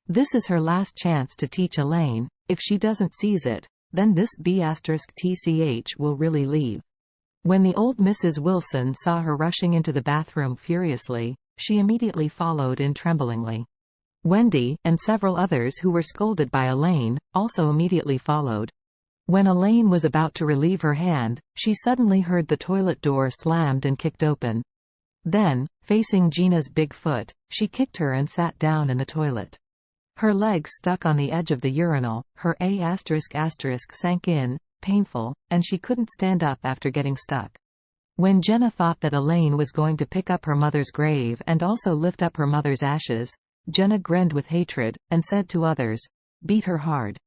This is her last chance to teach Elaine. If she doesn't seize it, then this B*TCH will really leave. When the old Mrs. Wilson saw her rushing into the bathroom furiously, she immediately followed in tremblingly. Wendy, and several others who were scolded by Elaine, also immediately followed. When Elaine was about to relieve her hand, she suddenly heard the toilet door slammed and kicked open. Then, facing Gina's big foot, she kicked her and sat down in the toilet. Her legs stuck on the edge of the urinal, her A** sank in, painful, and she couldn't stand up after getting stuck. When Jenna thought that Elaine was going to pick up her mother's grave and also lift up her mother's ashes, Jenna grinned with hatred, and said to others, "Beat her hard.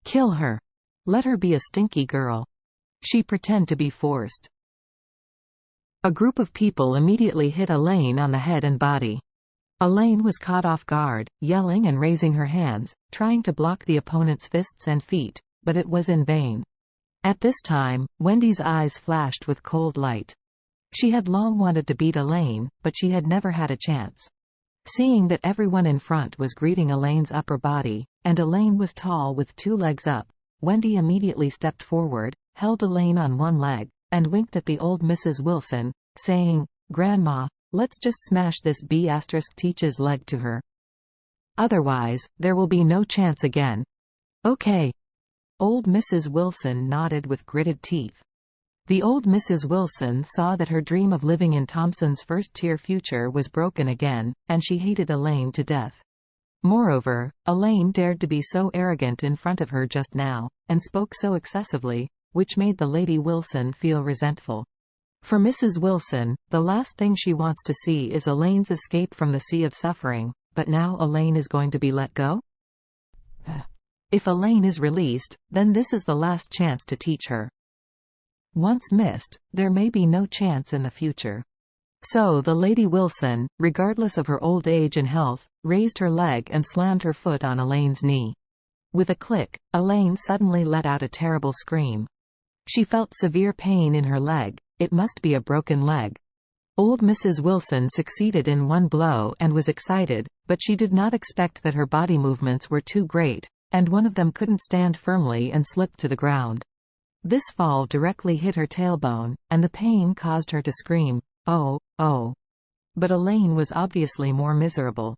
Kill her. Let her be a stinky girl. She pretend to be forced." A group of people immediately hit Elaine on the head and body. Elaine was caught off guard, yelling and raising her hands, trying to block the opponent's fists and feet, but it was in vain. At this time, Wendy's eyes flashed with cold light. She had long wanted to beat Elaine, but she had never had a chance. Seeing that everyone in front was greeting Elaine's upper body, and Elaine was tall with 2 legs up, Wendy immediately stepped forward, held Elaine on one leg, and winked at the old Mrs. Wilson, saying, "Grandma, let's just smash this B*TCH's leg to her. Otherwise, there will be no chance again." "Okay." Old Mrs. Wilson nodded with gritted teeth. The old Mrs. Wilson saw that her dream of living in Thompson's first-tier future was broken again, and she hated Elaine to death. Moreover, Elaine dared to be so arrogant in front of her just now, and spoke so excessively, which made the Lady Wilson feel resentful. For Mrs. Wilson, the last thing she wants to see is Elaine's escape from the sea of suffering, but now Elaine is going to be let go? If Elaine is released, then this is the last chance to teach her. Once missed, there may be no chance in the future. So the Lady Wilson, regardless of her old age and health, raised her leg and slammed her foot on Elaine's knee. With a click, Elaine suddenly let out a terrible scream. She felt severe pain in her leg. It must be a broken leg. Old Mrs. Wilson succeeded in one blow and was excited, but she did not expect that her body movements were too great, and one of them couldn't stand firmly and slipped to the ground. This fall directly hit her tailbone, and the pain caused her to scream, "Oh, oh." But Elaine was obviously more miserable.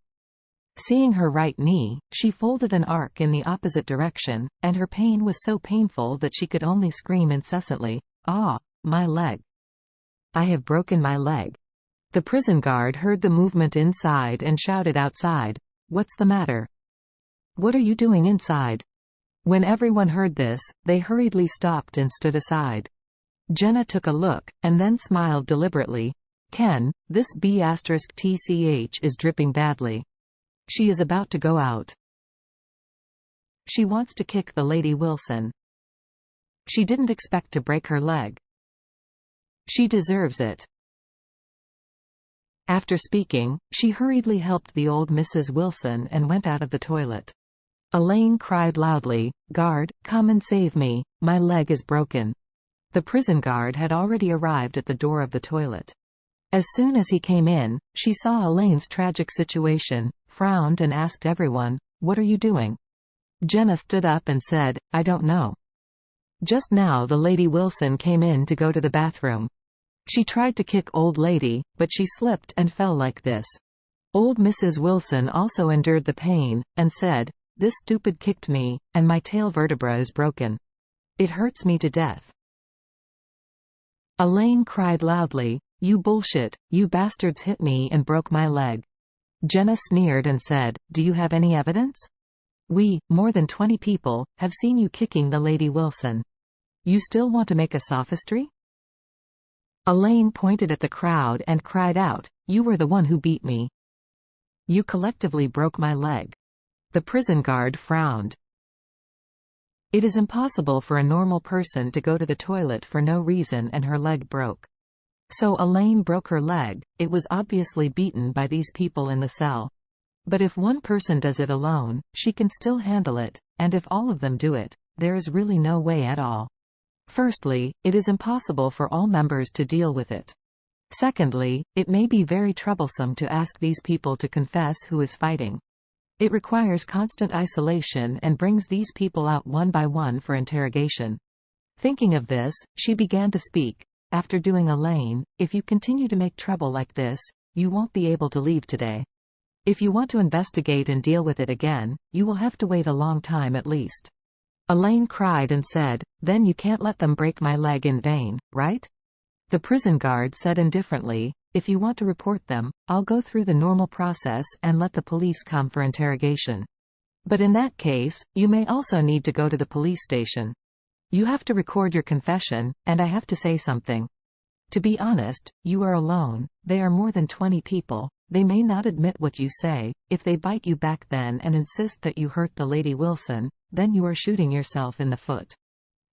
Seeing her right knee, she folded an arc in the opposite direction, and her pain was so painful that she could only scream incessantly, "Ah, my leg. I have broken my leg." The prison guard heard the movement inside and shouted outside, "What's the matter? What are you doing inside?" When everyone heard this, they hurriedly stopped and stood aside. Jenna took a look, and then smiled deliberately. "Ken, this B*TCH is dripping badly. She is about to go out. She wants to kick the Lady Wilson. She didn't expect to break her leg. She deserves it." After speaking, she hurriedly helped the old Mrs. Wilson and went out of the toilet. Elaine cried loudly, "Guard, come and save me, my leg is broken." The prison guard had already arrived at the door of the toilet. As soon as he came in, she saw Elaine's tragic situation, frowned and asked everyone, "What are you doing?" Jenna stood up and said, "I don't know. Just now the Lady Wilson came in to go to the bathroom. She tried to kick old lady, but she slipped and fell like this." Old Mrs. Wilson also endured the pain, and said, "This stupid kicked me, and my tail vertebra is broken. It hurts me to death." Elaine cried loudly, "You bullshit, you bastards hit me and broke my leg." Jenna sneered and said, "Do you have any evidence? We, more than 20 people, have seen you kicking the Lady Wilson. You still want to make a sophistry?" Elaine pointed at the crowd and cried out, "You were the one who beat me. You collectively broke my leg." The prison guard frowned. It is impossible for a normal person to go to the toilet for no reason and her leg broke. So Elaine broke her leg. It was obviously beaten by these people in the cell. But if one person does it alone, she can still handle it, and if all of them do it, there is really no way at all. Firstly, it is impossible for all members to deal with it. Secondly, it may be very troublesome to ask these people to confess who is fighting. It requires constant isolation and brings these people out one by one for interrogation. Thinking of this, she began to speak. After doing Elaine, if you continue to make trouble like this, you won't be able to leave today. If you want to investigate and deal with it again, you will have to wait a long time at least. Elaine cried and said, then you can't let them break my leg in vain, right? The prison guard said indifferently, if you want to report them, I'll go through the normal process and let the police come for interrogation. But in that case, you may also need to go to the police station. You have to record your confession, and I have to say something. To be honest, you are alone, they are more than 20 people, they may not admit what you say. If they bite you back then and insist that you hurt the Lady Wilson, then you are shooting yourself in the foot.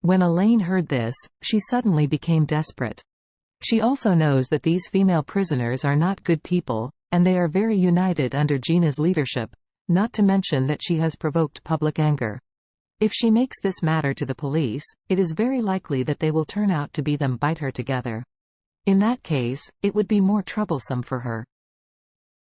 When Elaine heard this, she suddenly became desperate. She also knows that these female prisoners are not good people, and they are very united under Gina's leadership, not to mention that she has provoked public anger. If she makes this matter to the police, it is very likely that they will turn out to be them bite her together. In that case, it would be more troublesome for her.